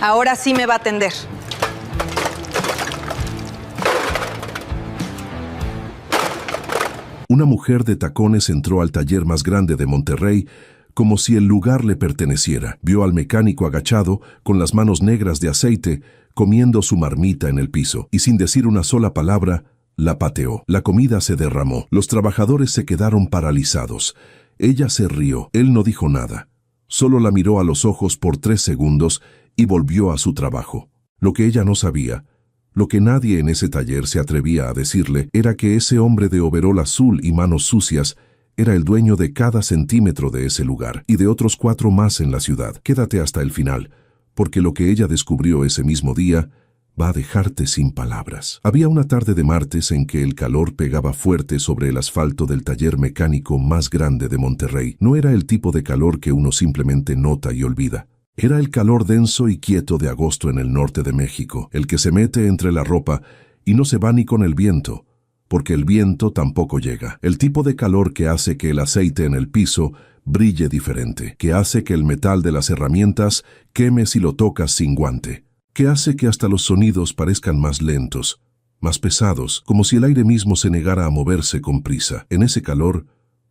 Ahora sí me va a atender. Una mujer de tacones entró al taller más grande de Monterrey como si el lugar le perteneciera. Vio al mecánico agachado, con las manos negras de aceite, comiendo su marmita en el piso, y sin decir una sola palabra, la pateó. La comida se derramó. Los trabajadores se quedaron paralizados. Ella se rió. Él no dijo nada. Solo la miró a los ojos por 3 segundos y volvió a su trabajo. Lo que ella no sabía, lo que nadie en ese taller se atrevía a decirle, era que ese hombre de overol azul y manos sucias era el dueño de cada centímetro de ese lugar y de otros 4 más en la ciudad. Quédate hasta el final, porque lo que ella descubrió ese mismo día va a dejarte sin palabras. Había una tarde de martes en que el calor pegaba fuerte sobre el asfalto del taller mecánico más grande de Monterrey. No era el tipo de calor que uno simplemente nota y olvida. Era el calor denso y quieto de agosto en el norte de México, el que se mete entre la ropa y no se va ni con el viento, porque el viento tampoco llega. El tipo de calor que hace que el aceite en el piso brille diferente, que hace que el metal de las herramientas queme si lo tocas sin guante, que hace que hasta los sonidos parezcan más lentos, más pesados, como si el aire mismo se negara a moverse con prisa. En ese calor,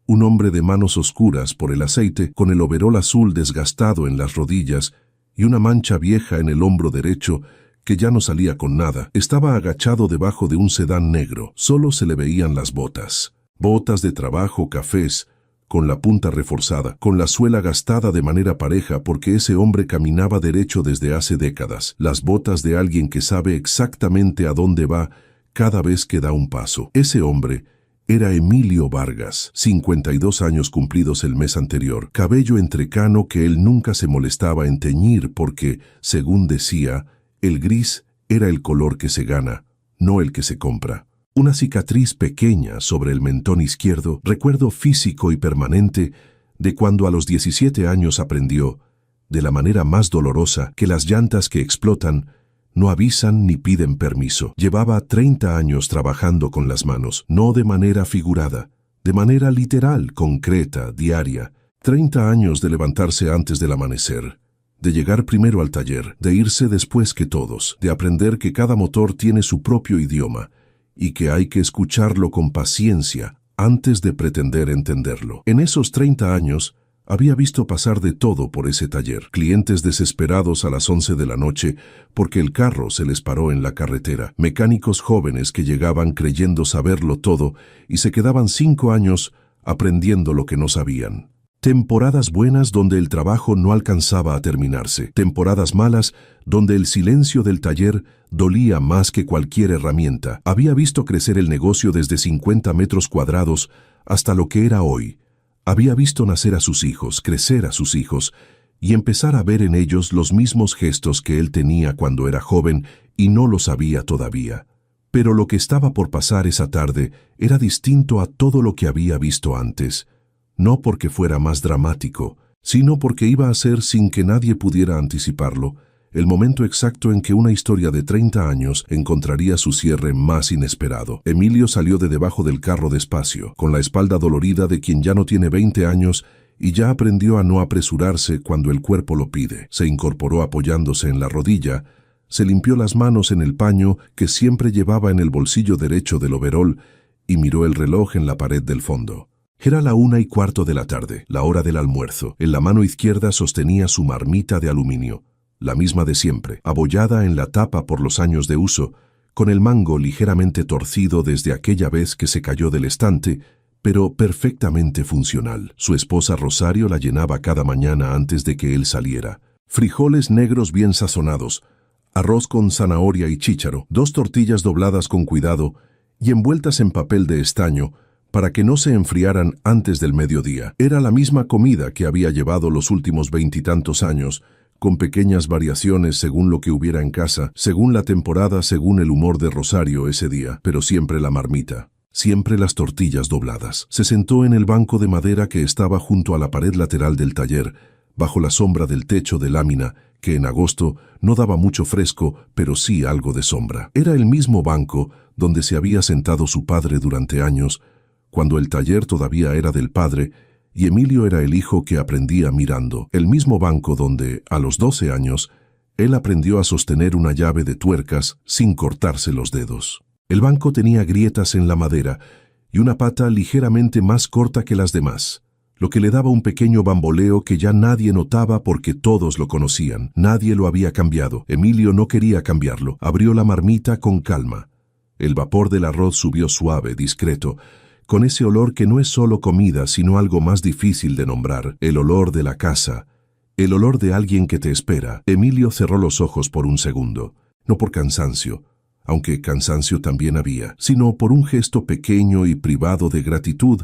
un hombre de manos oscuras por el aceite, con el overol azul desgastado en las rodillas y una mancha vieja en el hombro derecho que ya no salía con nada, estaba agachado debajo de un sedán negro. Solo se le veían las botas. Botas de trabajo cafés, con la punta reforzada, con la suela gastada de manera pareja porque ese hombre caminaba derecho desde hace décadas. Las botas de alguien que sabe exactamente a dónde va cada vez que da un paso. Ese hombre era Emilio Vargas, 52 años cumplidos el mes anterior, cabello entrecano que él nunca se molestaba en teñir porque, según decía, el gris era el color que se gana, no el que se compra. Una cicatriz pequeña sobre el mentón izquierdo, recuerdo físico y permanente de cuando a los 17 años aprendió, de la manera más dolorosa, que las llantas que explotan no avisan ni piden permiso. Llevaba 30 años trabajando con las manos, no de manera figurada, de manera literal, concreta, diaria. 30 años de levantarse antes del amanecer, de llegar primero al taller, de irse después que todos, de aprender que cada motor tiene su propio idioma y que hay que escucharlo con paciencia antes de pretender entenderlo. En esos 30 años, había visto pasar de todo por ese taller. Clientes desesperados a las 11 de la noche porque el carro se les paró en la carretera. Mecánicos jóvenes que llegaban creyendo saberlo todo y se quedaban 5 años aprendiendo lo que no sabían. Temporadas buenas donde el trabajo no alcanzaba a terminarse. Temporadas malas donde el silencio del taller dolía más que cualquier herramienta. Había visto crecer el negocio desde 50 metros cuadrados hasta lo que era hoy. Había visto nacer a sus hijos, crecer a sus hijos, y empezar a ver en ellos los mismos gestos que él tenía cuando era joven y no lo sabía todavía. Pero lo que estaba por pasar esa tarde era distinto a todo lo que había visto antes, no porque fuera más dramático, sino porque iba a ser, sin que nadie pudiera anticiparlo, el momento exacto en que una historia de 30 años encontraría su cierre más inesperado. Emilio salió de debajo del carro despacio, con la espalda dolorida de quien ya no tiene 20 años y ya aprendió a no apresurarse cuando el cuerpo lo pide. Se incorporó apoyándose en la rodilla, se limpió las manos en el paño que siempre llevaba en el bolsillo derecho del overol y miró el reloj en la pared del fondo. Era la 1:15 de la tarde, la hora del almuerzo. En la mano izquierda sostenía su marmita de aluminio, la misma de siempre, abollada en la tapa por los años de uso, con el mango ligeramente torcido desde aquella vez que se cayó del estante, pero perfectamente funcional. Su esposa Rosario la llenaba cada mañana antes de que él saliera. Frijoles negros bien sazonados, arroz con zanahoria y chícharo, 2 tortillas dobladas con cuidado y envueltas en papel de estaño para que no se enfriaran antes del mediodía. Era la misma comida que había llevado los últimos 20 y tantos años, con pequeñas variaciones según lo que hubiera en casa, según la temporada, según el humor de Rosario ese día, pero siempre la marmita, siempre las tortillas dobladas. Se sentó en el banco de madera que estaba junto a la pared lateral del taller, bajo la sombra del techo de lámina, que en agosto no daba mucho fresco, pero sí algo de sombra. Era el mismo banco donde se había sentado su padre durante años, cuando el taller todavía era del padre, y Emilio era el hijo que aprendía mirando. El mismo banco donde, a los 12 años, Él aprendió a sostener una llave de tuercas sin cortarse los dedos. El banco tenía grietas en la madera y una pata ligeramente más corta que las demás, lo que le daba un pequeño bamboleo que ya nadie notaba porque todos lo conocían. Nadie lo había cambiado. Emilio no quería cambiarlo. Abrió la marmita con calma. El vapor del arroz subió suave, discreto, con ese olor que no es solo comida, sino algo más difícil de nombrar, el olor de la casa, el olor de alguien que te espera. Emilio cerró los ojos por un segundo, no por cansancio, aunque cansancio también había, sino por un gesto pequeño y privado de gratitud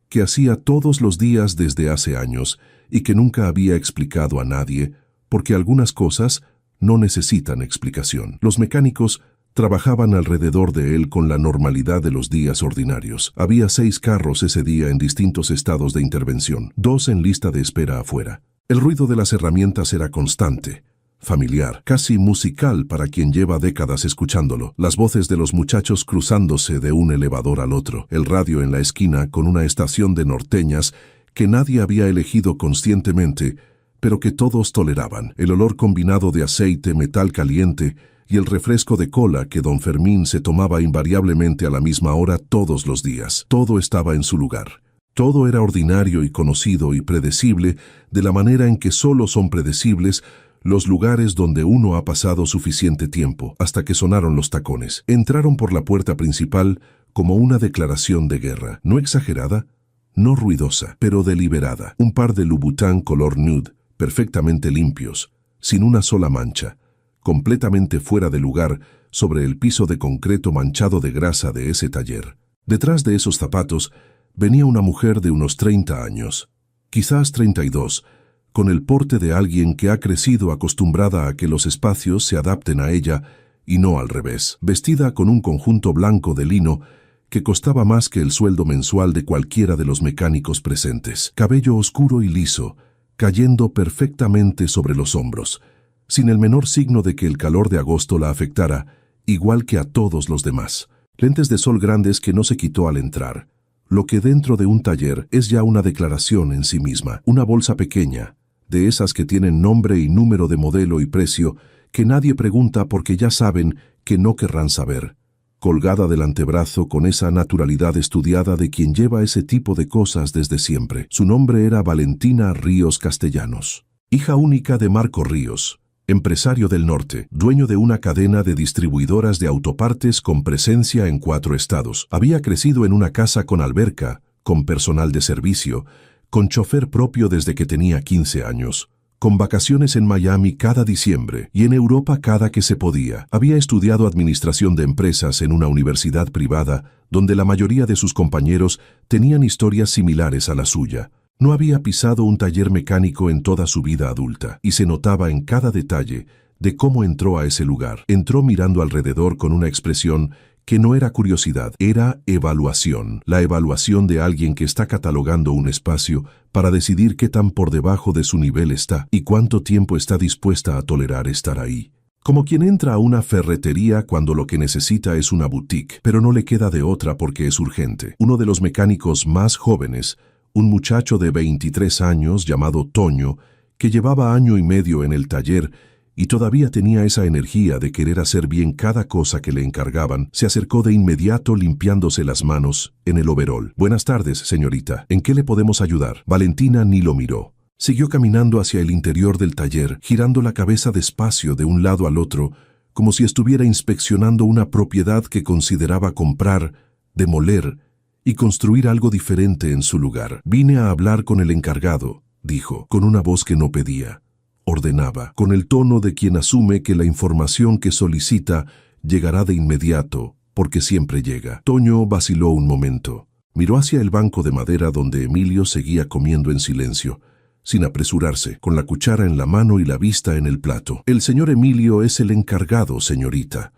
que hacía todos los días desde hace años y que nunca había explicado a nadie, porque algunas cosas no necesitan explicación. Los mecánicos trabajaban alrededor de él con la normalidad de los días ordinarios. Había 6 carros ese día en distintos estados de intervención, 2 en lista de espera afuera. El ruido de las herramientas era constante, familiar, casi musical para quien lleva décadas escuchándolo. Las voces de los muchachos cruzándose de un elevador al otro, el radio en la esquina con una estación de norteñas que nadie había elegido conscientemente, pero que todos toleraban, el olor combinado de aceite, metal caliente y el refresco de cola que don Fermín se tomaba invariablemente a la misma hora todos los días. Todo estaba en su lugar. Todo era ordinario y conocido y predecible de la manera en que solo son predecibles los lugares donde uno ha pasado suficiente tiempo, hasta que sonaron los tacones. Entraron por la puerta principal como una declaración de guerra, no exagerada, no ruidosa, pero deliberada. Un par de Louboutin color nude, perfectamente limpios, sin una sola mancha, completamente fuera de lugar sobre el piso de concreto manchado de grasa de ese taller. Detrás de esos zapatos venía una mujer de unos 30 años, quizás 32, con el porte de alguien que ha crecido acostumbrada a que los espacios se adapten a ella y no al revés, vestida con un conjunto blanco de lino que costaba más que el sueldo mensual de cualquiera de los mecánicos presentes. Cabello oscuro y liso, cayendo perfectamente sobre los hombros, sin el menor signo de que el calor de agosto la afectara, igual que a todos los demás. Lentes de sol grandes que no se quitó al entrar. Lo que dentro de un taller es ya una declaración en sí misma. Una bolsa pequeña, de esas que tienen nombre y número de modelo y precio, que nadie pregunta porque ya saben que no querrán saber. Colgada del antebrazo con esa naturalidad estudiada de quien lleva ese tipo de cosas desde siempre. Su nombre era Valentina Ríos Castellanos, hija única de Marco Ríos, empresario del norte, dueño de una cadena de distribuidoras de autopartes con presencia en 4 estados. Había crecido en una casa con alberca, con personal de servicio, con chofer propio desde que tenía 15 años, con vacaciones en Miami cada diciembre y en Europa cada que se podía. Había estudiado administración de empresas en una universidad privada donde la mayoría de sus compañeros tenían historias similares a la suya. No había pisado un taller mecánico en toda su vida adulta, y se notaba en cada detalle de cómo entró a ese lugar. Entró mirando alrededor con una expresión que no era curiosidad, era evaluación. La evaluación de alguien que está catalogando un espacio para decidir qué tan por debajo de su nivel está y cuánto tiempo está dispuesta a tolerar estar ahí. Como quien entra a una ferretería cuando lo que necesita es una boutique, pero no le queda de otra porque es urgente. Uno de los mecánicos más jóvenes, un muchacho de 23 años llamado Toño, que llevaba año y medio en el taller y todavía tenía esa energía de querer hacer bien cada cosa que le encargaban, se acercó de inmediato limpiándose las manos en el overol. «Buenas tardes, señorita. ¿En qué le podemos ayudar?» Valentina ni lo miró. Siguió caminando hacia el interior del taller, girando la cabeza despacio de un lado al otro, como si estuviera inspeccionando una propiedad que consideraba comprar, demoler y construir algo diferente en su lugar. «Vine a hablar con el encargado», dijo, con una voz que no pedía. Ordenaba, con el tono de quien asume que la información que solicita llegará de inmediato, porque siempre llega. Toño vaciló un momento. Miró hacia el banco de madera donde Emilio seguía comiendo en silencio, sin apresurarse, con la cuchara en la mano y la vista en el plato. «El señor Emilio es el encargado, señorita»,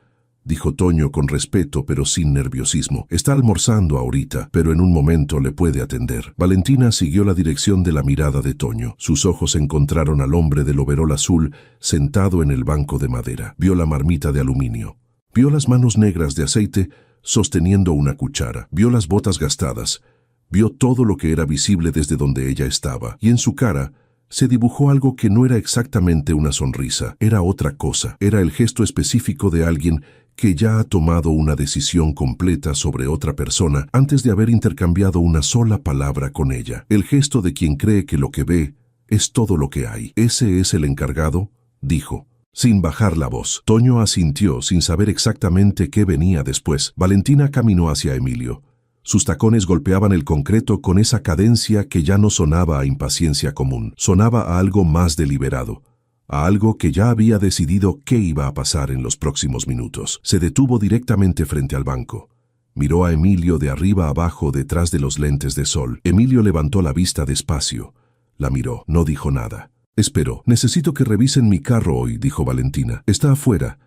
dijo Toño con respeto pero sin nerviosismo. «Está almorzando ahorita, pero en un momento le puede atender». Valentina siguió la dirección de la mirada de Toño. Sus ojos encontraron al hombre del overol azul sentado en el banco de madera. Vio la marmita de aluminio. Vio las manos negras de aceite sosteniendo una cuchara. Vio las botas gastadas. Vio todo lo que era visible desde donde ella estaba. Y en su cara Se dibujó algo que no era exactamente una sonrisa, era otra cosa. Era el gesto específico de alguien que ya ha tomado una decisión completa sobre otra persona antes de haber intercambiado una sola palabra con ella. El gesto de quien cree que lo que ve es todo lo que hay. «¿Ese es el encargado?», dijo, sin bajar la voz. Toño asintió sin saber exactamente qué venía después. Valentina caminó hacia Emilio. Sus tacones golpeaban el concreto con esa cadencia que ya no sonaba a impaciencia común. Sonaba a algo más deliberado, a algo que ya había decidido qué iba a pasar en los próximos minutos. Se detuvo directamente frente al banco. Miró a Emilio de arriba abajo detrás de los lentes de sol. Emilio levantó la vista despacio. La miró. No dijo nada. «Esperó. Necesito que revisen mi carro hoy», dijo Valentina. «Está afuera.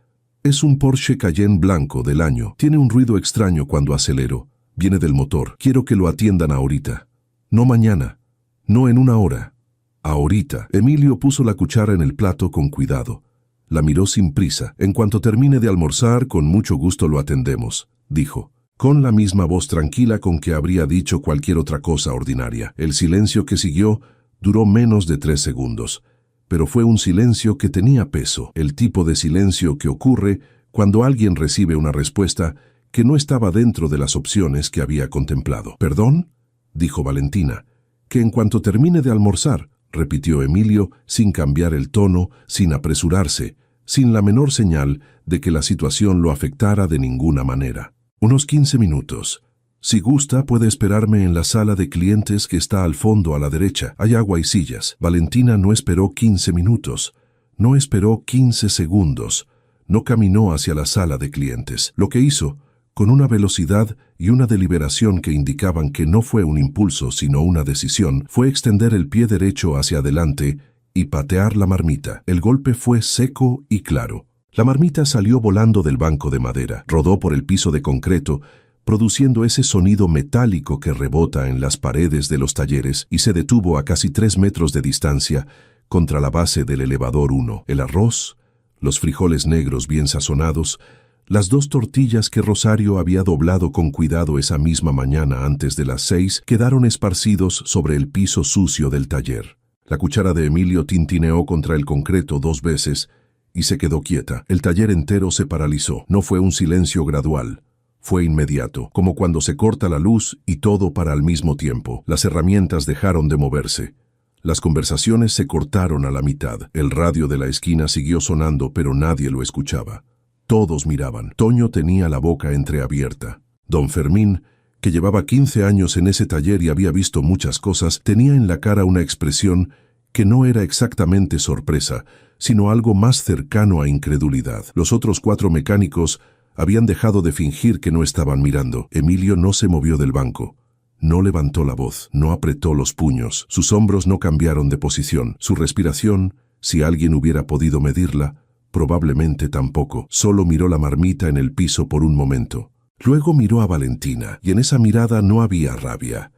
Es un Porsche Cayenne blanco del año. Tiene un ruido extraño cuando acelero. Viene del motor. Quiero que lo atiendan ahorita. No mañana. No en una hora. Ahorita». Emilio puso la cuchara en el plato con cuidado. La miró sin prisa. «En cuanto termine de almorzar, con mucho gusto lo atendemos», dijo, con la misma voz tranquila con que habría dicho cualquier otra cosa ordinaria. El silencio que siguió duró menos de 3 segundos, pero fue un silencio que tenía peso, el tipo de silencio que ocurre cuando alguien recibe una respuesta que no estaba dentro de las opciones que había contemplado. «¿Perdón?», dijo Valentina. «Que en cuanto termine de almorzar», repitió Emilio, sin cambiar el tono, sin apresurarse, sin la menor señal de que la situación lo afectara de ninguna manera. «Unos 15 minutos. Si gusta, puede esperarme en la sala de clientes que está al fondo a la derecha. Hay agua y sillas». Valentina no esperó 15 minutos. No esperó 15 segundos. No caminó hacia la sala de clientes. Lo que hizo, con una velocidad y una deliberación que indicaban que no fue un impulso sino una decisión, fue extender el pie derecho hacia adelante y patear la marmita. El golpe fue seco y claro. La marmita salió volando del banco de madera, rodó por el piso de concreto, produciendo ese sonido metálico que rebota en las paredes de los talleres, y se detuvo a casi 3 metros de distancia contra la base del elevador 1. El arroz, los frijoles negros bien sazonados, las 2 tortillas que Rosario había doblado con cuidado esa misma mañana antes de las 6 quedaron esparcidos sobre el piso sucio del taller. La cuchara de Emilio tintineó contra el concreto 2 veces y se quedó quieta. El taller entero se paralizó. No fue un silencio gradual. Fue inmediato, como cuando se corta la luz y todo para al mismo tiempo. Las herramientas dejaron de moverse. Las conversaciones se cortaron a la mitad. El radio de la esquina siguió sonando, pero nadie lo escuchaba. Todos miraban. Toño tenía la boca entreabierta. Don Fermín, que llevaba 15 años en ese taller y había visto muchas cosas, tenía en la cara una expresión que no era exactamente sorpresa, sino algo más cercano a incredulidad. Los otros 4 mecánicos habían dejado de fingir que no estaban mirando. Emilio no se movió del banco. No levantó la voz, no apretó los puños. Sus hombros no cambiaron de posición. Su respiración, si alguien hubiera podido medirla, probablemente tampoco. Solo miró la marmita en el piso por un momento. Luego miró a Valentina, y en esa mirada no había rabia,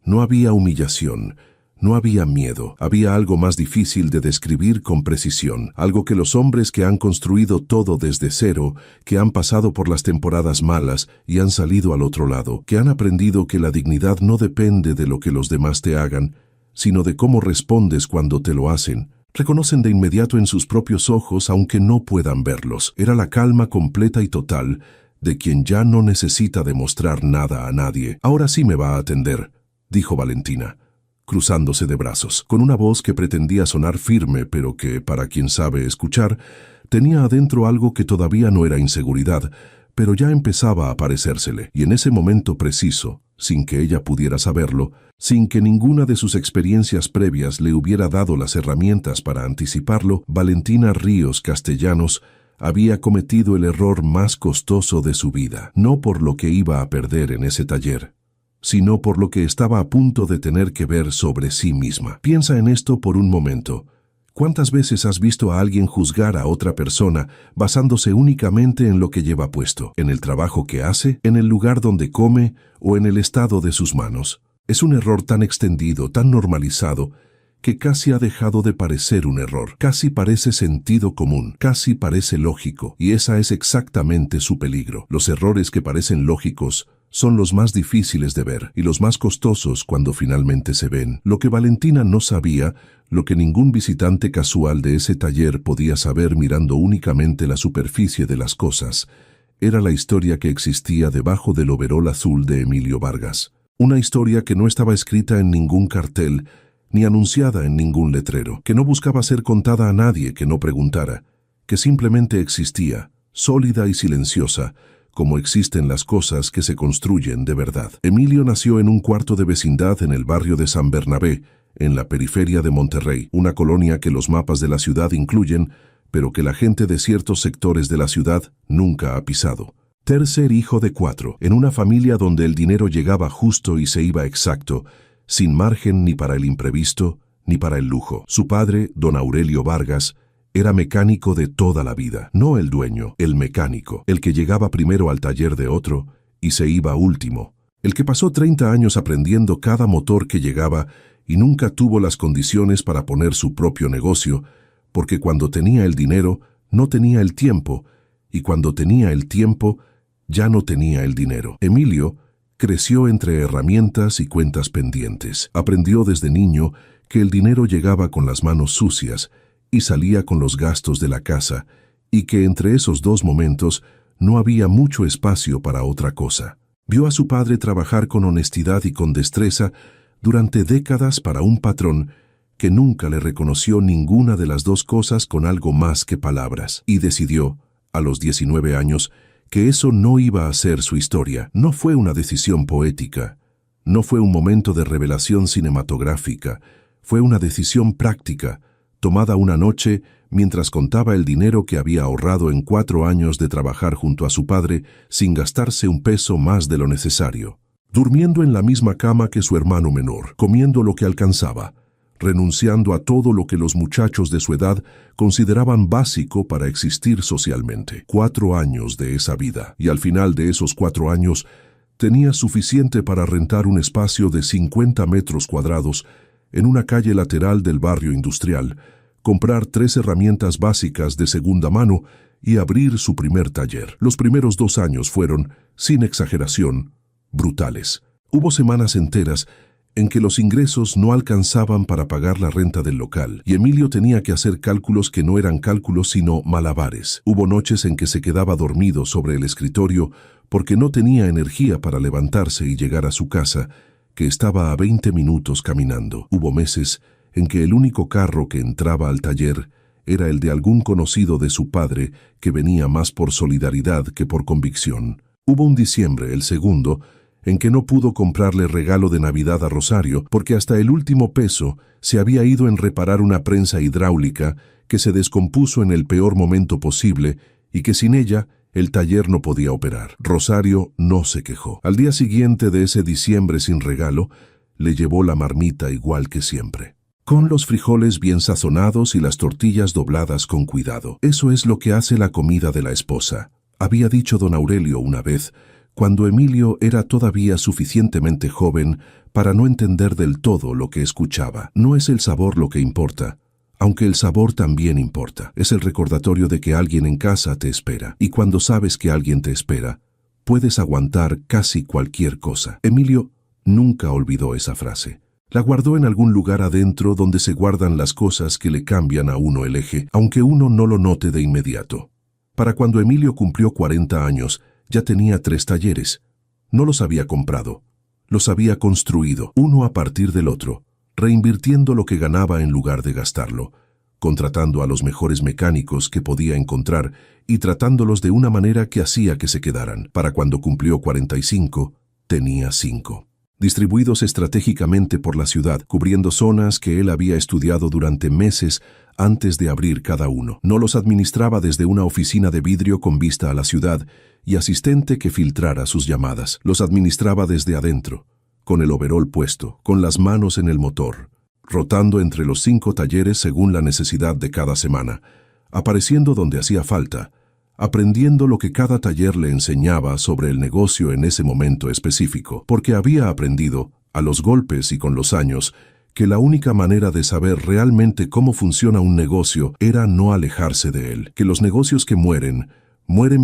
no había humillación, no había miedo. Había algo más difícil de describir con precisión, algo que los hombres que han construido todo desde cero, que han pasado por las temporadas malas y han salido al otro lado, que han aprendido que la dignidad no depende de lo que los demás te hagan, sino de cómo respondes cuando te lo hacen, reconocen de inmediato en sus propios ojos aunque no puedan verlos. Era la calma completa y total de quien ya no necesita demostrar nada a nadie. «Ahora sí me va a atender», dijo Valentina, cruzándose de brazos, con una voz que pretendía sonar firme, pero que, para quien sabe escuchar, tenía adentro algo que todavía no era inseguridad, pero ya empezaba a parecérsele. Y en ese momento preciso, sin que ella pudiera saberlo, sin que ninguna de sus experiencias previas le hubiera dado las herramientas para anticiparlo, Valentina Ríos Castellanos había cometido el error más costoso de su vida, no por lo que iba a perder en ese taller, sino por lo que estaba a punto de tener que ver sobre sí misma. Piensa en esto por un momento. ¿Cuántas veces has visto a alguien juzgar a otra persona basándose únicamente en lo que lleva puesto, en el trabajo que hace, en el lugar donde come o en el estado de sus manos? Es un error tan extendido, tan normalizado, que casi ha dejado de parecer un error. Casi parece sentido común, casi parece lógico, y esa es exactamente su peligro. Los errores que parecen lógicos son los más difíciles de ver y los más costosos cuando finalmente se ven. Lo que Valentina no sabía, lo que ningún visitante casual de ese taller podía saber mirando únicamente la superficie de las cosas, era la historia que existía debajo del overol azul de Emilio Vargas. Una historia que no estaba escrita en ningún cartel, ni anunciada en ningún letrero, que no buscaba ser contada a nadie que no preguntara, que simplemente existía, sólida y silenciosa, como existen las cosas que se construyen de verdad. Emilio nació en un cuarto de vecindad en el barrio de San Bernabé, en la periferia de Monterrey, una colonia que los mapas de la ciudad incluyen, pero que la gente de ciertos sectores de la ciudad nunca ha pisado. Tercer hijo de 4, en una familia donde el dinero llegaba justo y se iba exacto, sin margen ni para el imprevisto ni para el lujo. Su padre, don Aurelio Vargas, era mecánico de toda la vida, no el dueño, el mecánico, el que llegaba primero al taller de otro y se iba último, el que pasó 30 años aprendiendo cada motor que llegaba y nunca tuvo las condiciones para poner su propio negocio, porque cuando tenía el dinero no tenía el tiempo, y cuando tenía el tiempo ya no tenía el dinero. Emilio creció entre herramientas y cuentas pendientes. Aprendió desde niño que el dinero llegaba con las manos sucias y salía con los gastos de la casa, y que entre esos dos momentos no había mucho espacio para otra cosa. Vio a su padre trabajar con honestidad y con destreza durante décadas para un patrón que nunca le reconoció ninguna de las dos cosas con algo más que palabras, y decidió, a los 19 años, que eso no iba a ser su historia. No fue una decisión poética, no fue un momento de revelación cinematográfica, fue una decisión práctica, tomada una noche mientras contaba el dinero que había ahorrado en 4 años de trabajar junto a su padre sin gastarse un peso más de lo necesario. Durmiendo en la misma cama que su hermano menor, comiendo lo que alcanzaba, renunciando a todo lo que los muchachos de su edad consideraban básico para existir socialmente. 4 años de esa vida, y al final de esos 4 años tenía suficiente para rentar un espacio de 50 metros cuadrados en una calle lateral del barrio industrial, comprar 3 herramientas básicas de segunda mano y abrir su primer taller. Los primeros 2 años fueron, sin exageración, brutales. Hubo semanas enteras en que los ingresos no alcanzaban para pagar la renta del local, y Emilio tenía que hacer cálculos que no eran cálculos sino malabares. Hubo noches en que se quedaba dormido sobre el escritorio porque no tenía energía para levantarse y llegar a su casa, que estaba a 20 minutos caminando. Hubo meses en que el único carro que entraba al taller era el de algún conocido de su padre que venía más por solidaridad que por convicción. Hubo un diciembre, el segundo, en que no pudo comprarle regalo de Navidad a Rosario porque hasta el último peso se había ido en reparar una prensa hidráulica que se descompuso en el peor momento posible y que sin ella el taller no podía operar. Rosario no se quejó. Al día siguiente de ese diciembre sin regalo, le llevó la marmita igual que siempre, con los frijoles bien sazonados y las tortillas dobladas con cuidado. Eso es lo que hace la comida de la esposa, había dicho don Aurelio una vez, cuando Emilio era todavía suficientemente joven para no entender del todo lo que escuchaba. No es el sabor lo que importa, aunque el sabor también importa. Es el recordatorio de que alguien en casa te espera, y cuando sabes que alguien te espera, puedes aguantar casi cualquier cosa. Emilio nunca olvidó esa frase. La guardó en algún lugar adentro donde se guardan las cosas que le cambian a uno el eje, aunque uno no lo note de inmediato. Para cuando Emilio cumplió 40 años, ya tenía 3 talleres. No los había comprado, los había construido, uno a partir del otro, reinvirtiendo lo que ganaba en lugar de gastarlo, contratando a los mejores mecánicos que podía encontrar y tratándolos de una manera que hacía que se quedaran. Para cuando cumplió 45, tenía 5. Distribuidos estratégicamente por la ciudad, cubriendo zonas que él había estudiado durante meses antes de abrir cada uno. No los administraba desde una oficina de vidrio con vista a la ciudad y asistente que filtrara sus llamadas. Los administraba desde adentro, con el overol puesto, con las manos en el motor, rotando entre los 5 talleres según la necesidad de cada semana, apareciendo donde hacía falta, aprendiendo lo que cada taller le enseñaba sobre el negocio en ese momento específico, porque había aprendido, a los golpes y con los años, que la única manera de saber realmente cómo funciona un negocio era no alejarse de él, que los negocios que mueren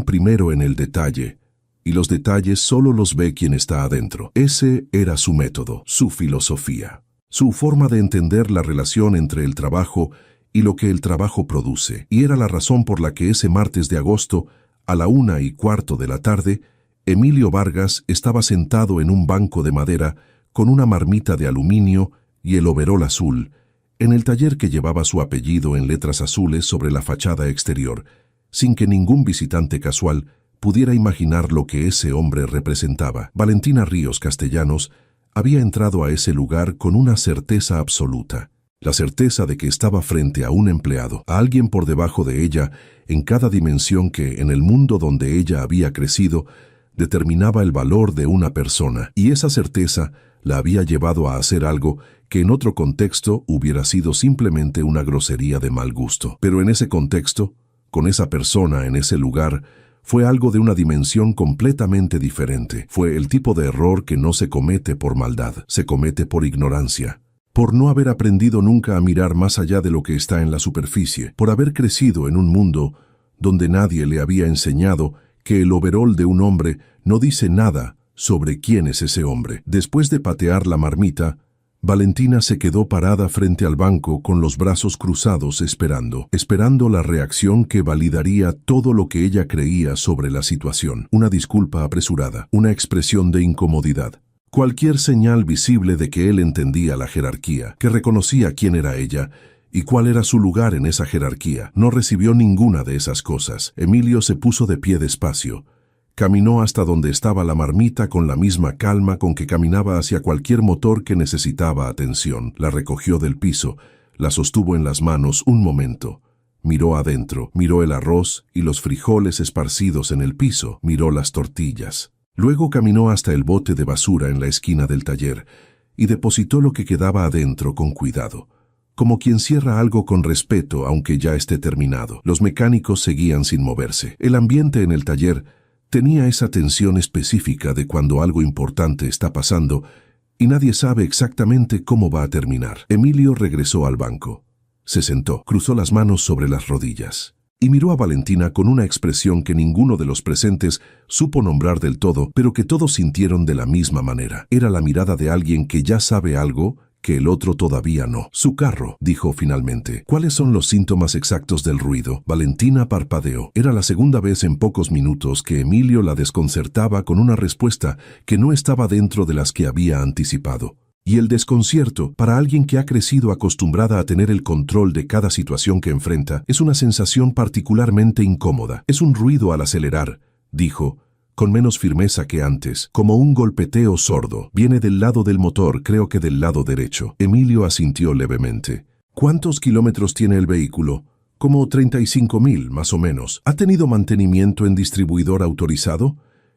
primero en el detalle, y los detalles solo los ve quien está adentro. Ese era su método, su filosofía, su forma de entender la relación entre el trabajo y lo que el trabajo produce. Y era la razón por la que ese martes de agosto, a la 1:15 de la tarde, Emilio Vargas estaba sentado en un banco de madera con una marmita de aluminio y el overol azul, en el taller que llevaba su apellido en letras azules sobre la fachada exterior, sin que ningún visitante casual pudiera imaginar lo que ese hombre representaba. Valentina Ríos Castellanos había entrado a ese lugar con una certeza absoluta, la certeza de que estaba frente a un empleado, a alguien por debajo de ella en cada dimensión que, en el mundo donde ella había crecido, determinaba el valor de una persona, y esa certeza la había llevado a hacer algo que en otro contexto hubiera sido simplemente una grosería de mal gusto. Pero en ese contexto, con esa persona en ese lugar, fue algo de una dimensión completamente diferente. Fue el tipo de error que no se comete por maldad, se comete por ignorancia, por no haber aprendido nunca a mirar más allá de lo que está en la superficie, por haber crecido en un mundo donde nadie le había enseñado que el overol de un hombre no dice nada sobre quién es ese hombre. Después de patear la marmita, Valentina se quedó parada frente al banco con los brazos cruzados esperando la reacción que validaría todo lo que ella creía sobre la situación. Una disculpa apresurada, una expresión de incomodidad, cualquier señal visible de que él entendía la jerarquía, que reconocía quién era ella y cuál era su lugar en esa jerarquía. No recibió ninguna de esas cosas. Emilio se puso de pie despacio. Caminó hasta donde estaba la marmita con la misma calma con que caminaba hacia cualquier motor que necesitaba atención. La recogió del piso, la sostuvo en las manos un momento. Miró adentro, miró el arroz y los frijoles esparcidos en el piso, miró las tortillas. Luego caminó hasta el bote de basura en la esquina del taller y depositó lo que quedaba adentro con cuidado, como quien cierra algo con respeto aunque ya esté terminado. Los mecánicos seguían sin moverse. El ambiente en el taller tenía esa tensión específica de cuando algo importante está pasando y nadie sabe exactamente cómo va a terminar. Emilio regresó al banco. Se sentó, cruzó las manos sobre las rodillas y miró a Valentina con una expresión que ninguno de los presentes supo nombrar del todo, pero que todos sintieron de la misma manera. Era la mirada de alguien que ya sabe algo que el otro todavía no. Su carro, dijo finalmente. ¿Cuáles son los síntomas exactos del ruido? Valentina parpadeó. Era la segunda vez en pocos minutos que Emilio la desconcertaba con una respuesta que no estaba dentro de las que había anticipado. Y el desconcierto, para alguien que ha crecido acostumbrada a tener el control de cada situación que enfrenta, es una sensación particularmente incómoda. Es un ruido al acelerar, dijo, con menos firmeza que antes, como un golpeteo sordo. Viene del lado del motor, creo que del lado derecho. Emilio asintió levemente. ¿Cuántos kilómetros tiene el vehículo? Como 35.000, más o menos. ¿Ha tenido mantenimiento en distribuidor autorizado?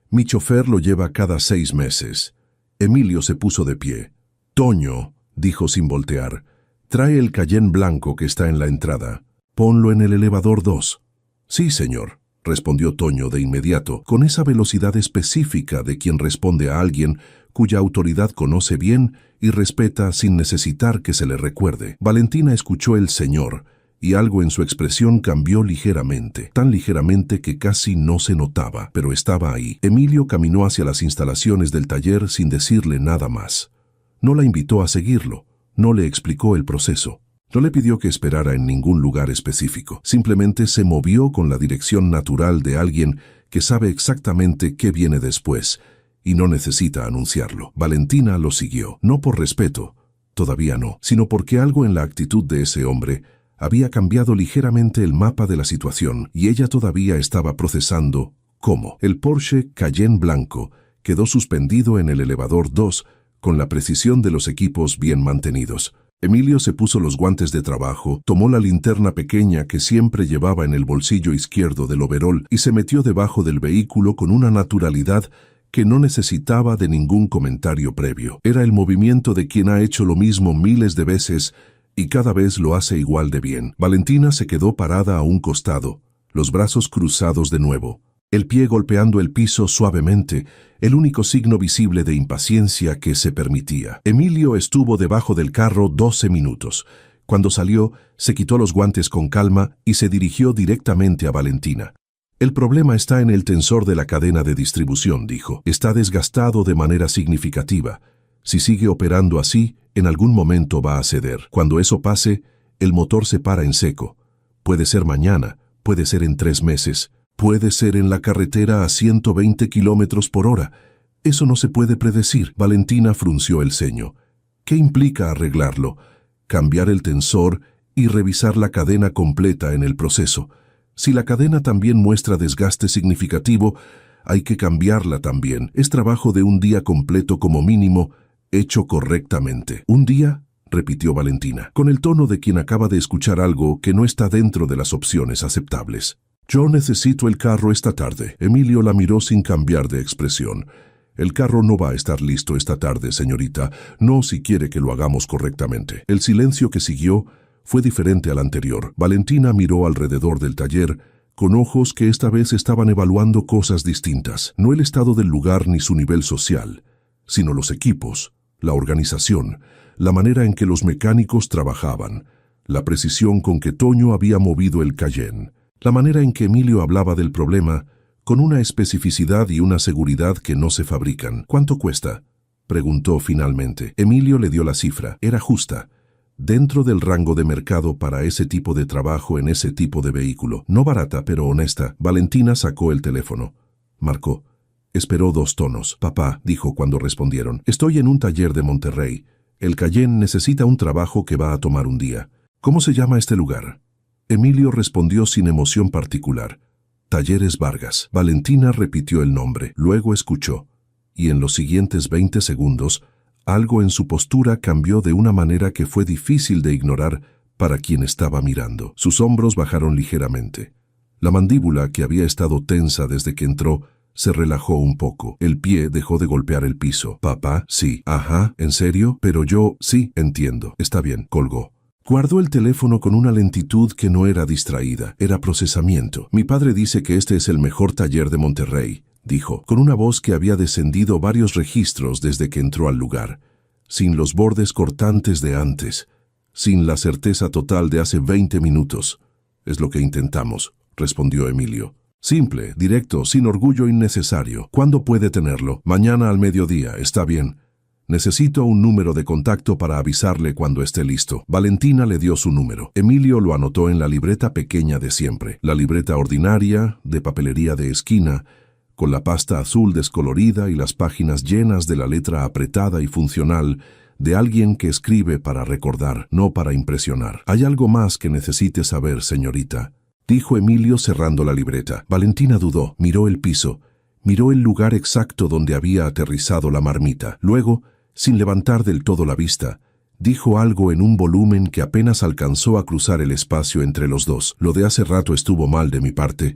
Mi chofer lo lleva cada 6 meses. Emilio se puso de pie. Toño, dijo sin voltear, trae el Cayenne blanco que está en la entrada. Ponlo en el elevador 2. Sí, señor, respondió Toño de inmediato, con esa velocidad específica de quien responde a alguien cuya autoridad conoce bien y respeta sin necesitar que se le recuerde. Valentina escuchó el señor, y algo en su expresión cambió ligeramente, tan ligeramente que casi no se notaba, pero estaba ahí. Emilio caminó hacia las instalaciones del taller sin decirle nada más. No la invitó a seguirlo, no le explicó el proceso. No le pidió que esperara en ningún lugar específico. Simplemente se movió con la dirección natural de alguien que sabe exactamente qué viene después y no necesita anunciarlo. Valentina lo siguió, no por respeto, todavía no, sino porque algo en la actitud de ese hombre había cambiado ligeramente el mapa de la situación y ella todavía estaba procesando cómo. El Porsche Cayenne blanco quedó suspendido en el elevador 2 con la precisión de los equipos bien mantenidos. Emilio se puso los guantes de trabajo, tomó la linterna pequeña que siempre llevaba en el bolsillo izquierdo del overol y se metió debajo del vehículo con una naturalidad que no necesitaba de ningún comentario previo. Era el movimiento de quien ha hecho lo mismo miles de veces y cada vez lo hace igual de bien. Valentina se quedó parada a un costado, los brazos cruzados de nuevo, el pie golpeando el piso suavemente, el único signo visible de impaciencia que se permitía. Emilio estuvo debajo del carro 12 minutos. Cuando salió, se quitó los guantes con calma y se dirigió directamente a Valentina. El problema está en el tensor de la cadena de distribución, dijo. Está desgastado de manera significativa. Si sigue operando así, en algún momento va a ceder. Cuando eso pase, el motor se para en seco. Puede ser mañana, puede ser en 3 meses, puede ser en la carretera a 120 kilómetros por hora. Eso no se puede predecir. Valentina frunció el ceño. ¿Qué implica arreglarlo? Cambiar el tensor y revisar la cadena completa en el proceso. Si la cadena también muestra desgaste significativo, hay que cambiarla también. Es trabajo de un día completo como mínimo, hecho correctamente. ¿Un día?, repitió Valentina, con el tono de quien acaba de escuchar algo que no está dentro de las opciones aceptables. Yo necesito el carro esta tarde. Emilio la miró sin cambiar de expresión. El carro no va a estar listo esta tarde, señorita, no si quiere que lo hagamos correctamente. El silencio que siguió fue diferente al anterior. Valentina miró alrededor del taller con ojos que esta vez estaban evaluando cosas distintas. No el estado del lugar ni su nivel social, sino los equipos, la organización, la manera en que los mecánicos trabajaban, la precisión con que Toño había movido el Cayenne, la manera en que Emilio hablaba del problema con una especificidad y una seguridad que no se fabrican. ¿Cuánto cuesta?, preguntó finalmente. Emilio le dio la cifra. Era justa, dentro del rango de mercado para ese tipo de trabajo en ese tipo de vehículo. No barata, pero honesta. Valentina sacó el teléfono. Marcó. Esperó 2 tonos. Papá, dijo cuando respondieron. Estoy en un taller de Monterrey. El Cayenne necesita un trabajo que va a tomar un día. ¿Cómo se llama este lugar? Emilio respondió sin emoción particular. Talleres Vargas. Valentina repitió el nombre. Luego escuchó. Y en los siguientes 20 segundos, algo en su postura cambió de una manera que fue difícil de ignorar para quien estaba mirando. Sus hombros bajaron ligeramente. La mandíbula, que había estado tensa desde que entró, se relajó un poco. El pie dejó de golpear el piso. Papá, sí. Ajá, ¿en serio? Pero yo, sí, entiendo. Está bien, colgó. Guardó el teléfono con una lentitud que no era distraída, era procesamiento. Mi padre dice que este es el mejor taller de Monterrey, dijo, con una voz que había descendido varios registros desde que entró al lugar, sin los bordes cortantes de antes, sin la certeza total de hace 20 minutos. Es lo que intentamos, respondió Emilio. Simple, directo, sin orgullo innecesario. ¿Cuándo puede tenerlo? Mañana al mediodía, está bien. Necesito un número de contacto para avisarle cuando esté listo. Valentina le dio su número. Emilio lo anotó en la libreta pequeña de siempre, la libreta ordinaria, de papelería de esquina, con la pasta azul descolorida y las páginas llenas de la letra apretada y funcional de alguien que escribe para recordar, no para impresionar. Hay algo más que necesite saber, señorita, dijo Emilio cerrando la libreta. Valentina dudó, miró el piso, miró el lugar exacto donde había aterrizado la marmita. Luego, sin levantar del todo la vista, dijo algo en un volumen que apenas alcanzó a cruzar el espacio entre los dos. Lo de hace rato estuvo mal de mi parte.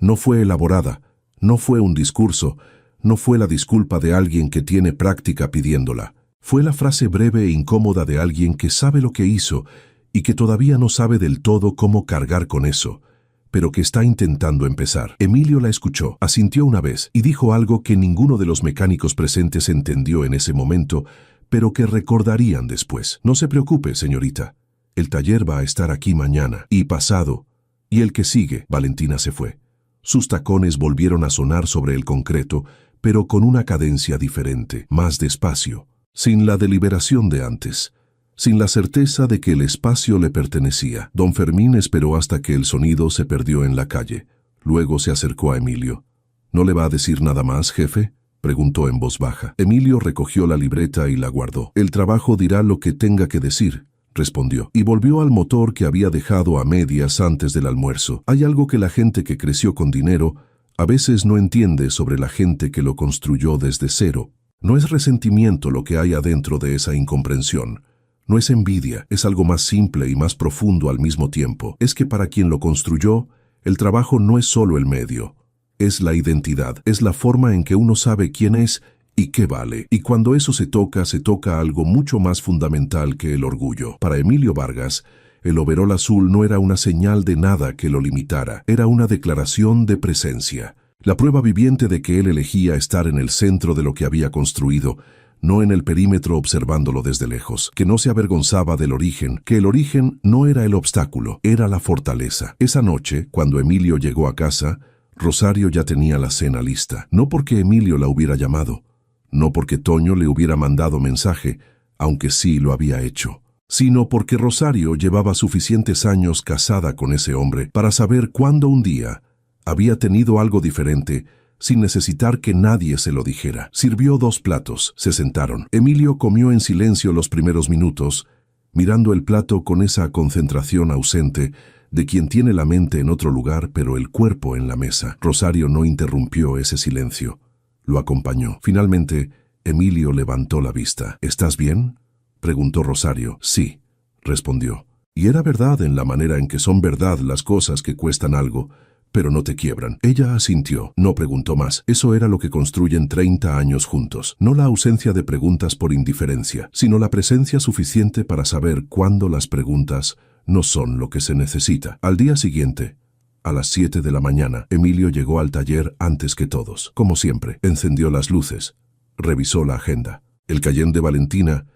No fue elaborada, no fue un discurso, no fue la disculpa de alguien que tiene práctica pidiéndola. Fue la frase breve e incómoda de alguien que sabe lo que hizo y que todavía no sabe del todo cómo cargar con eso, pero que está intentando empezar. Emilio la escuchó, asintió una vez y dijo algo que ninguno de los mecánicos presentes entendió en ese momento, pero que recordarían después. No se preocupe, señorita. El taller va a estar aquí mañana y pasado, y el que sigue. Valentina se fue. Sus tacones volvieron a sonar sobre el concreto, pero con una cadencia diferente, más despacio, sin la deliberación de antes, sin la certeza de que el espacio le pertenecía. Don Fermín esperó hasta que el sonido se perdió en la calle. Luego se acercó a Emilio. ¿No le va a decir nada más, jefe?, preguntó en voz baja. Emilio recogió la libreta y la guardó. El trabajo dirá lo que tenga que decir, respondió, y volvió al motor que había dejado a medias antes del almuerzo. Hay algo que la gente que creció con dinero a veces no entiende sobre la gente que lo construyó desde cero. No es resentimiento lo que hay adentro de esa incomprensión. No es envidia, es algo más simple y más profundo al mismo tiempo. Es que para quien lo construyó, el trabajo no es solo el medio. Es la identidad, es la forma en que uno sabe quién es y qué vale. Y cuando eso se toca algo mucho más fundamental que el orgullo. Para Emilio Vargas, el overol azul no era una señal de nada que lo limitara, era una declaración de presencia. La prueba viviente de que él elegía estar en el centro de lo que había construido, no en el perímetro observándolo desde lejos, que no se avergonzaba del origen, que el origen no era el obstáculo, era la fortaleza. Esa noche, cuando Emilio llegó a casa, Rosario ya tenía la cena lista, no porque Emilio la hubiera llamado, no porque Toño le hubiera mandado mensaje, aunque sí lo había hecho, sino porque Rosario llevaba suficientes años casada con ese hombre para saber cuándo un día había tenido algo diferente sin necesitar que nadie se lo dijera. Sirvió 2 platos, se sentaron. Emilio comió en silencio los primeros minutos, mirando el plato con esa concentración ausente de quien tiene la mente en otro lugar pero el cuerpo en la mesa. Rosario no interrumpió ese silencio. Lo acompañó. Finalmente, Emilio levantó la vista. ¿Estás bien?, preguntó Rosario. Sí, respondió. Y era verdad en la manera en que son verdad las cosas que cuestan algo, pero no te quiebran. Ella asintió, no preguntó más. Eso era lo que construyen 30 años juntos. No la ausencia de preguntas por indiferencia, sino la presencia suficiente para saber cuándo las preguntas no son lo que se necesita. Al día siguiente, a las 7 de la mañana, Emilio llegó al taller antes que todos. Como siempre, encendió las luces, revisó la agenda. El Cayenne de Valentina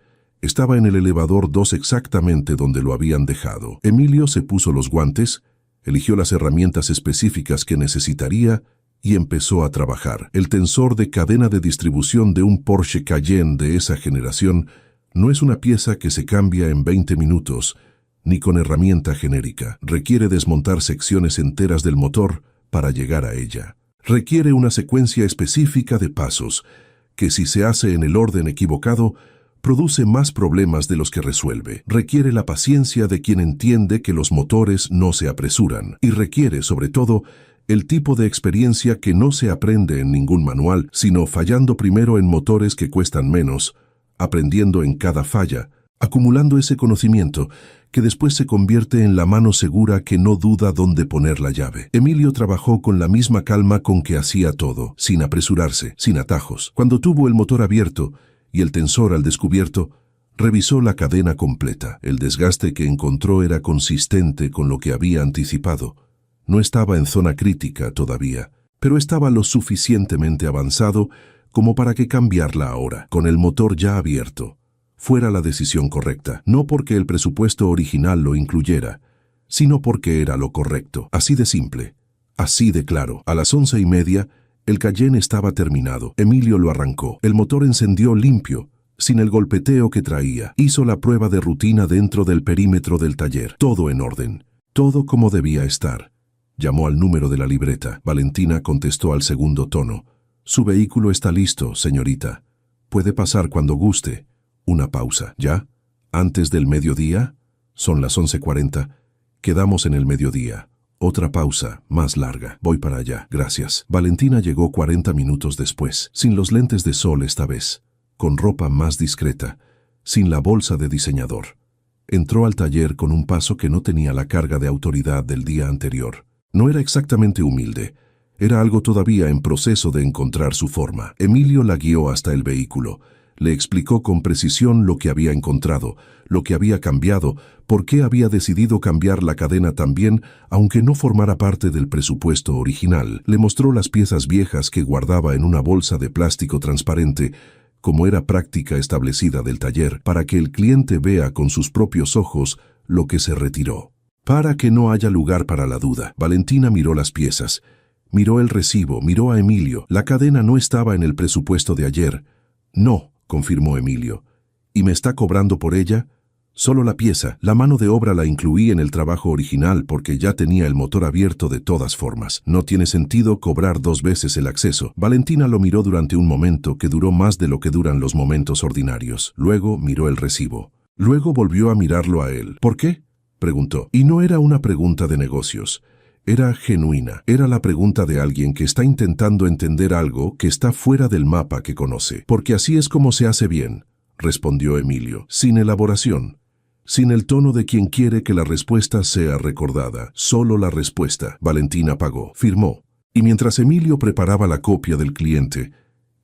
estaba en el elevador 2 exactamente donde lo habían dejado. Emilio se puso los guantes, eligió las herramientas específicas que necesitaría y empezó a trabajar. El tensor de cadena de distribución de un Porsche Cayenne de esa generación no es una pieza que se cambia en 20 minutos, ni con herramienta genérica. Requiere desmontar secciones enteras del motor para llegar a ella. Requiere una secuencia específica de pasos, que si se hace en el orden equivocado, produce más problemas de los que resuelve. Requiere la paciencia de quien entiende que los motores no se apresuran. Y requiere, sobre todo, el tipo de experiencia que no se aprende en ningún manual, sino fallando primero en motores que cuestan menos, aprendiendo en cada falla, acumulando ese conocimiento que después se convierte en la mano segura que no duda dónde poner la llave. Emilio trabajó con la misma calma con que hacía todo, sin apresurarse, sin atajos. Cuando tuvo el motor abierto y el tensor al descubierto, revisó la cadena completa. El desgaste que encontró era consistente con lo que había anticipado. No estaba en zona crítica todavía, pero estaba lo suficientemente avanzado como para que cambiarla ahora, con el motor ya abierto, fuera la decisión correcta, no porque el presupuesto original lo incluyera, sino porque era lo correcto. Así de simple, así de claro. A las 11:30, el Cayenne estaba terminado. Emilio lo arrancó. El motor encendió limpio, sin el golpeteo que traía. Hizo la prueba de rutina dentro del perímetro del taller. Todo en orden, todo como debía estar. Llamó al número de la libreta. Valentina contestó al segundo tono. Su vehículo está listo, señorita. Puede pasar cuando guste. Una pausa. ¿Ya? ¿Antes del mediodía? Son las 11:40. Quedamos en el mediodía. Otra pausa, más larga. Voy para allá. Gracias. Valentina llegó 40 minutos después, sin los lentes de sol esta vez, con ropa más discreta, sin la bolsa de diseñador. Entró al taller con un paso que no tenía la carga de autoridad del día anterior. No era exactamente humilde. Era algo todavía en proceso de encontrar su forma. Emilio la guió hasta el vehículo. Le explicó con precisión lo que había encontrado, lo que había cambiado, por qué había decidido cambiar la cadena también, aunque no formara parte del presupuesto original. Le mostró las piezas viejas que guardaba en una bolsa de plástico transparente, como era práctica establecida del taller, para que el cliente vea con sus propios ojos lo que se retiró. Para que no haya lugar para la duda, Valentina miró las piezas, miró el recibo, miró a Emilio. La cadena no estaba en el presupuesto de ayer. No, confirmó Emilio. ¿Y me está cobrando por ella? Solo la pieza. La mano de obra la incluí en el trabajo original porque ya tenía el motor abierto de todas formas. No tiene sentido cobrar 2 veces el acceso. Valentina lo miró durante un momento que duró más de lo que duran los momentos ordinarios. Luego miró el recibo. Luego volvió a mirarlo a él. ¿Por qué?, preguntó. Y no era una pregunta de negocios. Era genuina. Era la pregunta de alguien que está intentando entender algo que está fuera del mapa que conoce. Porque así es como se hace bien, respondió Emilio, sin elaboración, sin el tono de quien quiere que la respuesta sea recordada. Solo la respuesta. Valentina pagó, firmó. Y mientras Emilio preparaba la copia del cliente,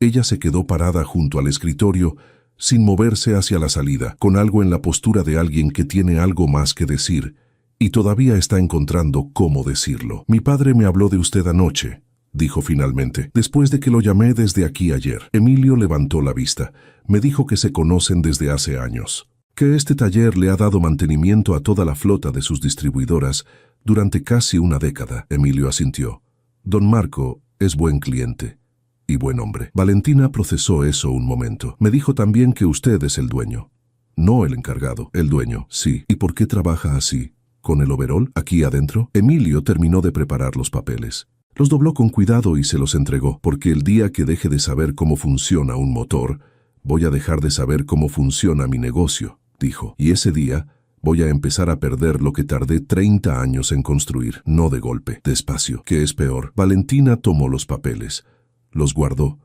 ella se quedó parada junto al escritorio, sin moverse hacia la salida, con algo en la postura de alguien que tiene algo más que decir, y todavía está encontrando cómo decirlo. Mi padre me habló de usted anoche, dijo finalmente, después de que lo llamé desde aquí ayer. Emilio levantó la vista. Me dijo que se conocen desde hace años, que este taller le ha dado mantenimiento a toda la flota de sus distribuidoras durante casi una década. Emilio asintió. Don Marco es buen cliente y buen hombre. Valentina procesó eso un momento. Me dijo también que usted es el dueño. No el encargado, el dueño, sí. ¿Y por qué trabaja así? ¿Con el overol aquí adentro? Emilio terminó de preparar los papeles. Los dobló con cuidado y se los entregó, porque el día que deje de saber cómo funciona un motor, voy a dejar de saber cómo funciona mi negocio, dijo. Y ese día voy a empezar a perder lo que tardé 30 años en construir, no de golpe, despacio. ¿Qué es peor? Valentina tomó los papeles, los guardó,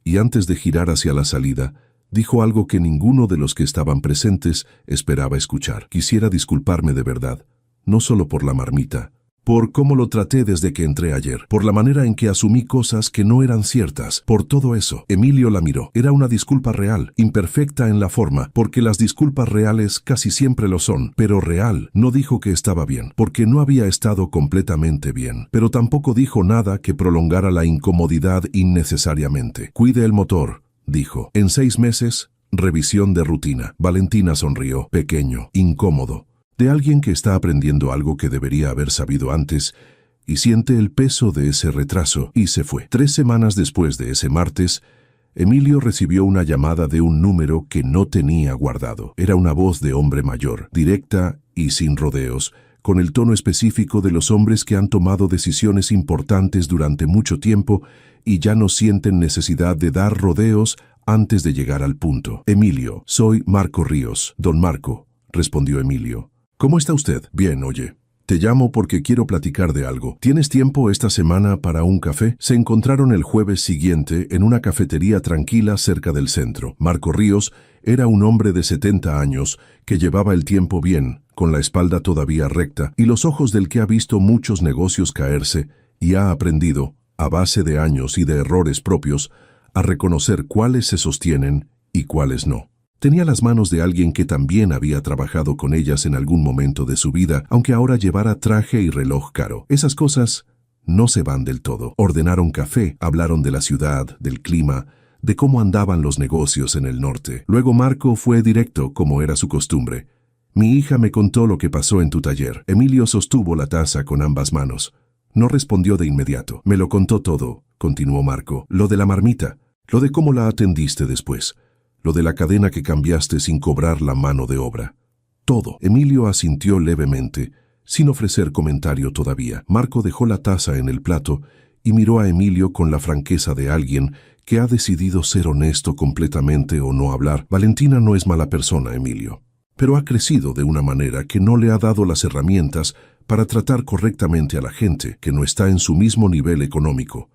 y antes de girar hacia la salida, dijo algo que ninguno de los que estaban presentes esperaba escuchar. Quisiera disculparme de verdad, no solo por la marmita, por cómo lo traté desde que entré ayer, por la manera en que asumí cosas que no eran ciertas, por todo eso. Emilio la miró. Era una disculpa real, imperfecta en la forma, porque las disculpas reales casi siempre lo son, pero real. No dijo que estaba bien, porque no había estado completamente bien, pero tampoco dijo nada que prolongara la incomodidad innecesariamente. Cuide el motor, dijo. En 6 meses, revisión de rutina. Valentina sonrió, pequeño, incómodo, de alguien que está aprendiendo algo que debería haber sabido antes y siente el peso de ese retraso, y se fue. 3 semanas después de ese martes, Emilio recibió una llamada de un número que no tenía guardado. Era una voz de hombre mayor, directa y sin rodeos, con el tono específico de los hombres que han tomado decisiones importantes durante mucho tiempo y ya no sienten necesidad de dar rodeos antes de llegar al punto. Emilio, soy Marco Ríos. Don Marco, respondió Emilio. ¿Cómo está usted? Bien, oye. Te llamo porque quiero platicar de algo. ¿Tienes tiempo esta semana para un café? Se encontraron el jueves siguiente en una cafetería tranquila cerca del centro. Marco Ríos era un hombre de 70 años que llevaba el tiempo bien, con la espalda todavía recta y los ojos del que ha visto muchos negocios caerse y ha aprendido, a base de años y de errores propios, a reconocer cuáles se sostienen y cuáles no. Tenía las manos de alguien que también había trabajado con ellas en algún momento de su vida, aunque ahora llevara traje y reloj caro. Esas cosas no se van del todo. Ordenaron café, hablaron de la ciudad, del clima, de cómo andaban los negocios en el norte. Luego Marco fue directo, como era su costumbre. Mi hija me contó lo que pasó en tu taller. Emilio sostuvo la taza con ambas manos. No respondió de inmediato. Me lo contó todo, continuó Marco. Lo de la marmita, lo de cómo la atendiste después, lo de la cadena que cambiaste sin cobrar la mano de obra. Todo. Emilio asintió levemente, sin ofrecer comentario todavía. Marco dejó la taza en el plato y miró a Emilio con la franqueza de alguien que ha decidido ser honesto completamente o no hablar. Valentina no es mala persona, Emilio, pero ha crecido de una manera que no le ha dado las herramientas para tratar correctamente a la gente que no está en su mismo nivel económico,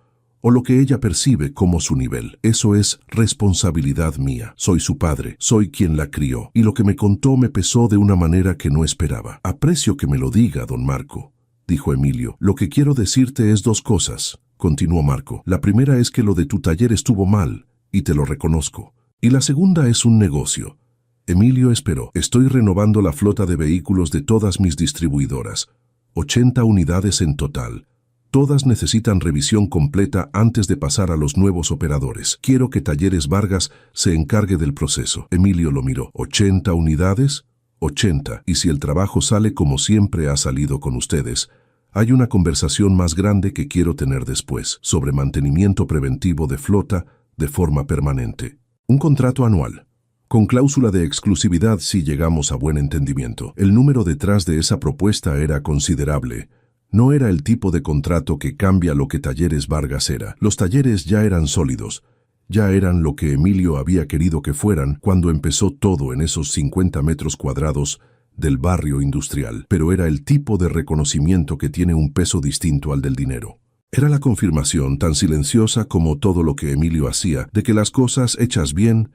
o lo que ella percibe como su nivel. Eso es responsabilidad mía. Soy su padre, soy quien la crió, y lo que me contó me pesó de una manera que no esperaba. Aprecio que me lo diga, don Marco, dijo Emilio. Lo que quiero decirte es 2 cosas, continuó Marco. La primera es que lo de tu taller estuvo mal, y te lo reconozco. Y la segunda es un negocio. Emilio esperó. Estoy renovando la flota de vehículos de todas mis distribuidoras. 80 unidades en total. Todas necesitan revisión completa antes de pasar a los nuevos operadores. Quiero que Talleres Vargas se encargue del proceso. Emilio lo miró. ¿80 unidades? 80. Y si el trabajo sale como siempre ha salido con ustedes, hay una conversación más grande que quiero tener después, sobre mantenimiento preventivo de flota de forma permanente. Un contrato anual, con cláusula de exclusividad si llegamos a buen entendimiento. El número detrás de esa propuesta era considerable. No era el tipo de contrato que cambia lo que Talleres Vargas era. Los talleres ya eran sólidos, ya eran lo que Emilio había querido que fueran cuando empezó todo en esos 50 metros cuadrados del barrio industrial, pero era el tipo de reconocimiento que tiene un peso distinto al del dinero. Era la confirmación, tan silenciosa como todo lo que Emilio hacía, de que las cosas hechas bien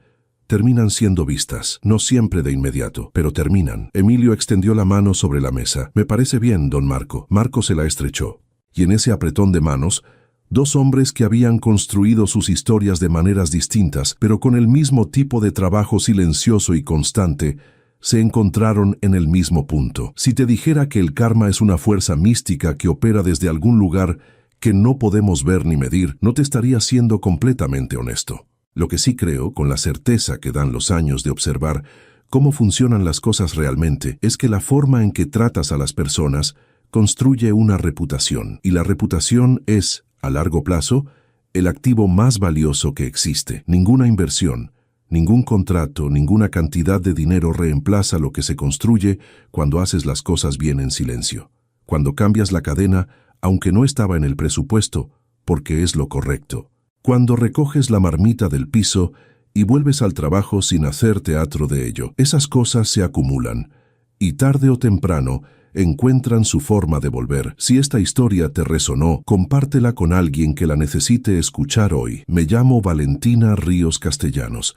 terminan siendo vistas, no siempre de inmediato, pero terminan. Emilio extendió la mano sobre la mesa. Me parece bien, don Marco. Marco se la estrechó. Y en ese apretón de manos, 2 hombres que habían construido sus historias de maneras distintas, pero con el mismo tipo de trabajo silencioso y constante, se encontraron en el mismo punto. Si te dijera que el karma es una fuerza mística que opera desde algún lugar que no podemos ver ni medir, no te estaría siendo completamente honesto. Lo que sí creo, con la certeza que dan los años de observar cómo funcionan las cosas realmente, es que la forma en que tratas a las personas construye una reputación, y la reputación es A largo plazo, el activo más valioso que existe. Ninguna inversión, ningún contrato, ninguna cantidad de dinero reemplaza lo que se construye cuando haces las cosas bien en silencio. Cuando cambias la cadena, aunque no estaba en el presupuesto, porque es lo correcto. Cuando recoges la marmita del piso y vuelves al trabajo sin hacer teatro de ello. Esas cosas se acumulan y tarde o temprano encuentran su forma de volver. Si esta historia te resonó, compártela con alguien que la necesite escuchar hoy. Me llamo Valentina Ríos Castellanos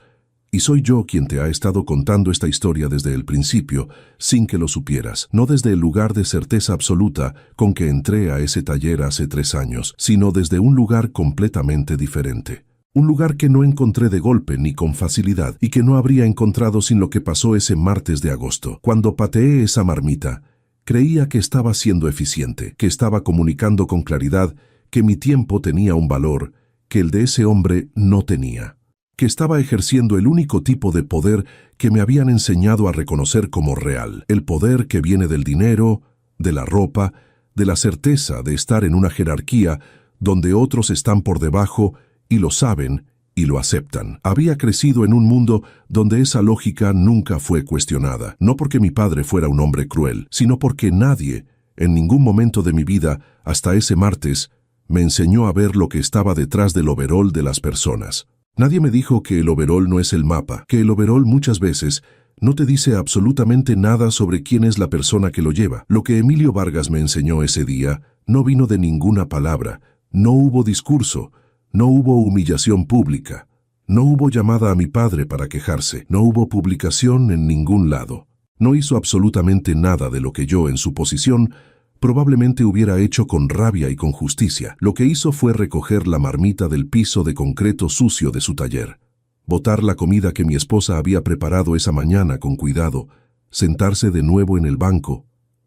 y soy yo quien te ha estado contando esta historia desde el principio, sin que lo supieras. No desde el lugar de certeza absoluta con que entré a ese taller hace 3 años, sino desde un lugar completamente diferente. Un lugar que no encontré de golpe ni con facilidad y que no habría encontrado sin lo que pasó ese martes de agosto. Cuando pateé esa marmita, creía que estaba siendo eficiente, que estaba comunicando con claridad que mi tiempo tenía un valor que el de ese hombre no tenía, que estaba ejerciendo el único tipo de poder que me habían enseñado a reconocer como real, el poder que viene del dinero, de la ropa, de la certeza de estar en una jerarquía donde otros están por debajo y lo saben y lo aceptan. Había crecido en un mundo donde esa lógica nunca fue cuestionada, no porque mi padre fuera un hombre cruel, sino porque nadie, en ningún momento de mi vida, hasta ese martes, me enseñó a ver lo que estaba detrás del overol de las personas. Nadie me dijo que el overol no es el mapa, que el overol muchas veces no te dice absolutamente nada sobre quién es la persona que lo lleva. Lo que Emilio Vargas me enseñó ese día no vino de ninguna palabra, no hubo discurso, no hubo humillación pública, no hubo llamada a mi padre para quejarse, no hubo publicación en ningún lado. No hizo absolutamente nada de lo que yo, en su posición, probablemente hubiera hecho con rabia y con justicia. Lo que hizo fue recoger la marmita del piso de concreto sucio de su taller, botar la comida que mi esposa había preparado esa mañana con cuidado, sentarse de nuevo en el banco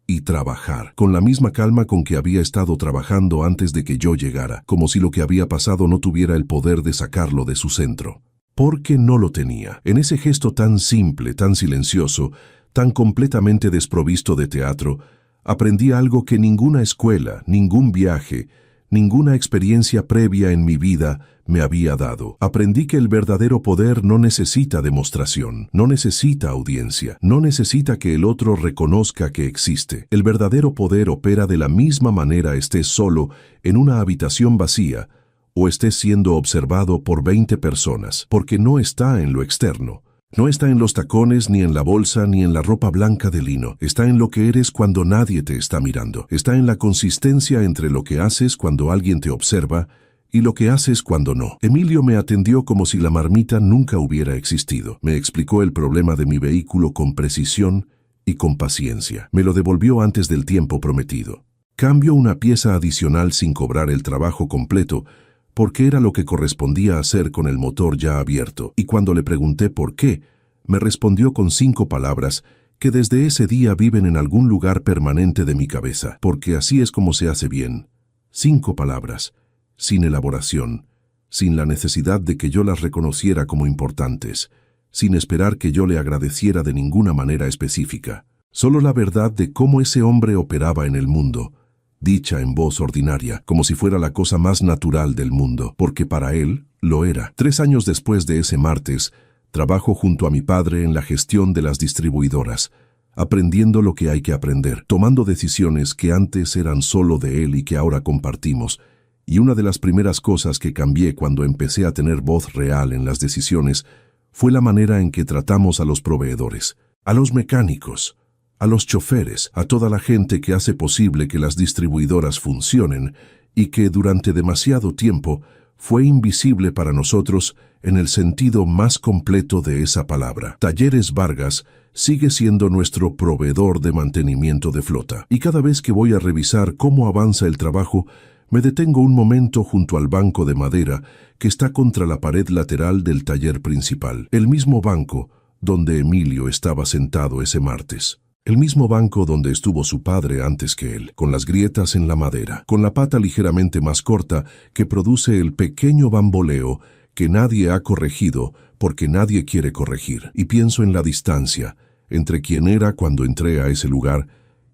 y trabajar, con la misma calma con que había estado trabajando antes de que yo llegara, como si lo que había pasado no tuviera el poder de sacarlo de su centro. Porque no lo tenía. En ese gesto tan simple, tan silencioso, tan completamente desprovisto de teatro, aprendí algo que ninguna escuela, ningún viaje, ninguna experiencia previa en mi vida me había dado. Aprendí que el verdadero poder no necesita demostración, no necesita audiencia, no necesita que el otro reconozca que existe. El verdadero poder opera de la misma manera estés solo en una habitación vacía o estés siendo observado por 20 personas, porque no está en lo externo. No está en los tacones, ni en la bolsa, ni en la ropa blanca de lino. Está en lo que eres cuando nadie te está mirando. Está en la consistencia entre lo que haces cuando alguien te observa y lo que haces cuando no. Emilio me atendió como si la marmita nunca hubiera existido. Me explicó el problema de mi vehículo con precisión y con paciencia. Me lo devolvió antes del tiempo prometido. Cambio una pieza adicional sin cobrar el trabajo completo, porque era lo que correspondía hacer con el motor ya abierto, y cuando le pregunté por qué, me respondió con 5 palabras que desde ese día viven en algún lugar permanente de mi cabeza, porque así es como se hace bien. 5 palabras, sin elaboración, sin la necesidad de que yo las reconociera como importantes, sin esperar que yo le agradeciera de ninguna manera específica. Solo la verdad de cómo ese hombre operaba en el mundo, dicha en voz ordinaria, como si fuera la cosa más natural del mundo, porque para él lo era. 3 años después de ese martes, trabajo junto a mi padre en la gestión de las distribuidoras, aprendiendo lo que hay que aprender, tomando decisiones que antes eran solo de él y que ahora compartimos. Y una de las primeras cosas que cambié cuando empecé a tener voz real en las decisiones fue la manera en que tratamos a los proveedores, a los mecánicos, a los choferes, a toda la gente que hace posible que las distribuidoras funcionen y que durante demasiado tiempo fue invisible para nosotros en el sentido más completo de esa palabra. Talleres Vargas sigue siendo nuestro proveedor de mantenimiento de flota, y cada vez que voy a revisar cómo avanza el trabajo, me detengo un momento junto al banco de madera que está contra la pared lateral del taller principal, el mismo banco donde Emilio estaba sentado ese martes. El mismo banco donde estuvo su padre antes que él, con las grietas en la madera, con la pata ligeramente más corta que produce el pequeño bamboleo que nadie ha corregido porque nadie quiere corregir. Y pienso en la distancia entre quien era cuando entré a ese lugar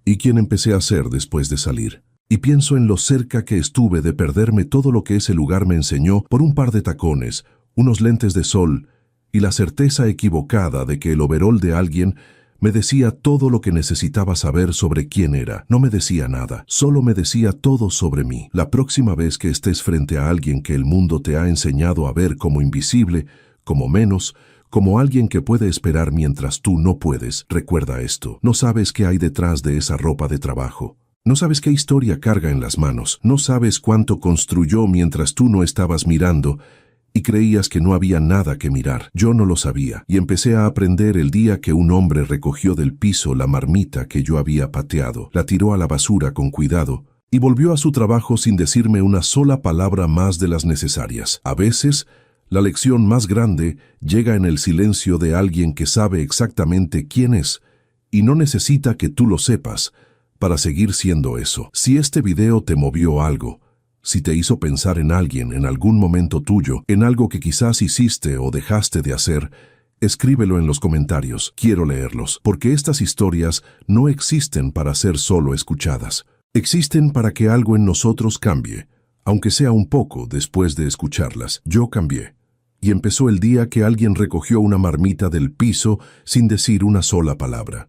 y quien empecé a ser después de salir. y pienso en lo cerca que estuve de perderme todo lo que ese lugar me enseñó por un par de tacones, unos lentes de sol y la certeza equivocada de que el overol de alguien me decía todo lo que necesitaba saber sobre quién era. No me decía nada, solo me decía todo sobre mí. La próxima vez que estés frente a alguien que el mundo te ha enseñado a ver como invisible, como menos, como alguien que puede esperar mientras tú no puedes, recuerda esto. No sabes qué hay detrás de esa ropa de trabajo. No sabes qué historia carga en las manos. No sabes cuánto construyó mientras tú no estabas mirando y creías que no había nada que mirar. Yo no lo sabía, y empecé a aprender el día que un hombre recogió del piso la marmita que yo había pateado, la tiró a la basura con cuidado, y volvió a su trabajo sin decirme una sola palabra más de las necesarias. A veces, la lección más grande llega en el silencio de alguien que sabe exactamente quién es, y no necesita que tú lo sepas para seguir siendo eso. Si este video te movió algo, si te hizo pensar en alguien en algún momento tuyo, en algo que quizás hiciste o dejaste de hacer, escríbelo en los comentarios. Quiero leerlos, porque estas historias no existen para ser solo escuchadas. Existen para que algo en nosotros cambie, aunque sea un poco después de escucharlas. Yo cambié. Y empezó el día que alguien recogió una marmita del piso sin decir una sola palabra.